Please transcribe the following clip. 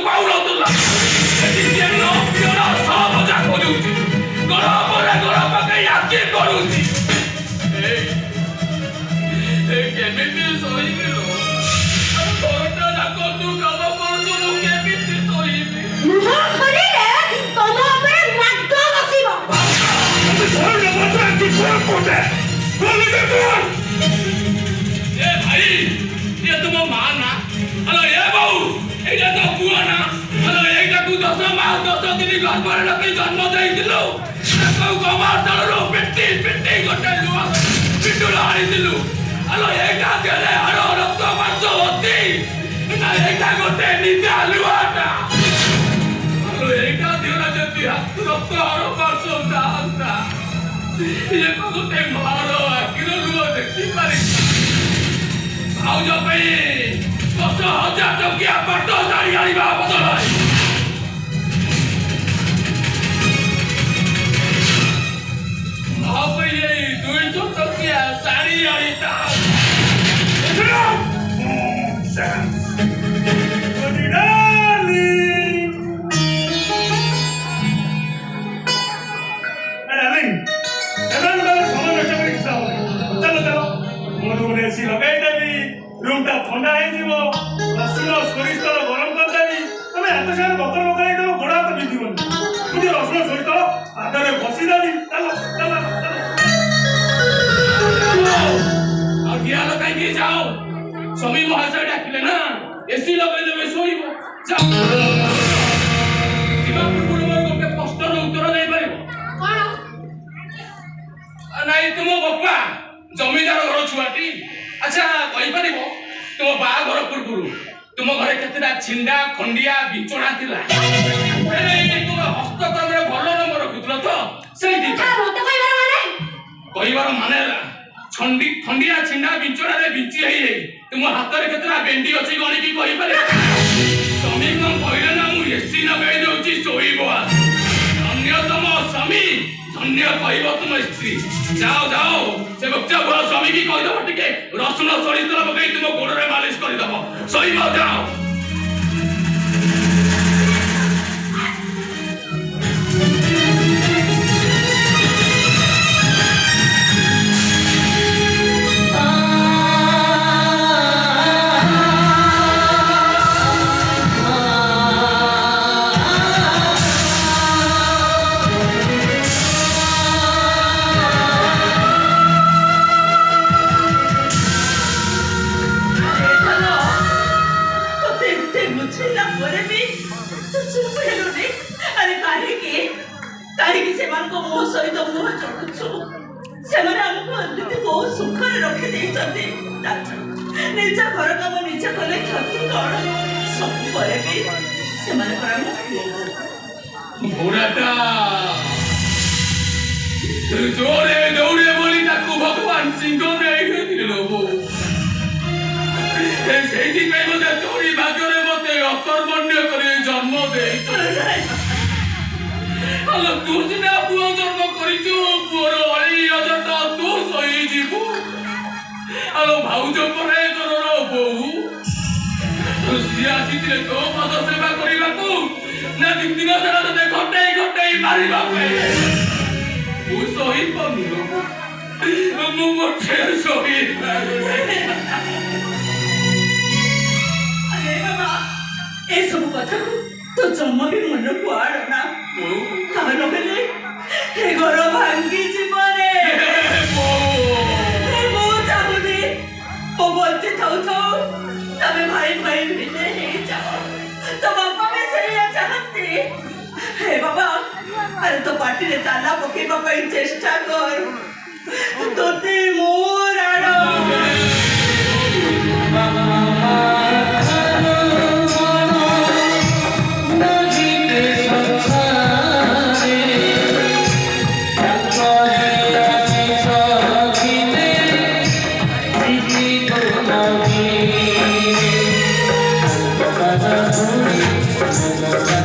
ପାଉନଥିଲା ଏଠି ତେଲ ପିଅନ ସବୁ ଯାକ ଦଉଛି ଗରମରେ ଗରମ ପକେଇ ଆଖି କରୁଛି କେମିତି ଶୋଇବି ଘରଟା ଯାକ ତୁ କାମ କରୁଛୁ ମୁଁ କେମିତି ଶୋଇବି ମୁହଁ ଖୋଲିଲେ ତମ ଉପରେ ମାଡ଼ ବସିବ ए भाई ये तुम मां ना हेलो ये बाऊ एटा तो पुआ ना हेलो एटा तू 10 मास 10 दिन गर्भर रखी जन्म देइदिलु को गमार तळरो पेटी पेटी गोटे लुआ पिटुल हारी दिलु हेलो एटा गेले हरो रक्त मांस होती ना एटा गोटे नित्या लुआटा हेलो एटा दिरा जति रक्त हरो मांस दाता ये गोटे मारो किलो लुआ देखि पारि भाउज ପାଇଁ 10,000 ଟଙ୍କିଆ ପାଟ ଶାଢ଼ୀ ଆଣିବା ବଦଳରେ ମୋ ପାଇଁ ଏଇ 200 ଟଙ୍କିଆ ଶାଢ଼ୀ ଆଣିତା रूमटा ठंडा हो रसुण सोरिष तेल गरम करदेवी तुम एत सारे बकर बकर गोड़ हाथ बिंदन मुझे रसुण सोरिष तेल हाथ बसीदेवी कहीं जाओ स्वामी महाशय डाकिले ना एसी लगे देवे शोइबो जाओ पूर्व गोटे प्रश्नर उत्तर दे पारिबो कोन नाई तुम बप्पा जमीदार घर छुआटी अच्छा कहि पारिबो तुम बाघर पूर्व तुम घरे केतेटा छिंडा खंडिया बिचଣା थिला एने तुम हस्तकर्म रे भल नंबर रखुतलो तो सेही दी मते कहिबार माने छंडी खंडिया छिंडा बिचଣା रे बिची हेई तुम हाथ रे केतेटा बेंडी अछि गणी की कहि पारे स्वामी कोन कहले ना मु एसी लगाई दउची सोइबो अन्यतम स्वामी धन्य कहबो तुम स्त्री जाओ जाओ से बच्चा बड़ स्वामी की कहि दबो टिके रसुण सड़ी तल पकई तुम गोड़ रे मालिश करि दबो सोइबो जाओ निजा घर काम निजा कले क्षति कौन सब करे भी से माने कराम बुढ़ाटा जोरे दौड़े बोली ताकू भगवान सिंह ने दिलो सेठी पे मते तोरी भाग्ୟରେ मते अकर्मण्य करे जन्म दे हलो तू सिना पुओ जन्म करिଛୁ पुओर अळी अजटा तू सही जीवु हलो भाउज परे करर बहु तो सिया चित्रे तो पद सेवा करिबाकू ना दिन दिन सारा ते घटेई मारिबा पे तू सही पमिलो मु मोटे सही अरे बाबा ए सब कथा तो जम्मा भी मन को आड़ना काहे लगले हे घर भांगी जीवने मो चाहुनी मो बच्चे थाउ तबे भाई भिने हे जाओ तो बापा में सही चाहती हे बाबा अरे तो पार्टी रे ताला पकेबा पई चेष्टा कर तोते मोर आड़ो Thank you.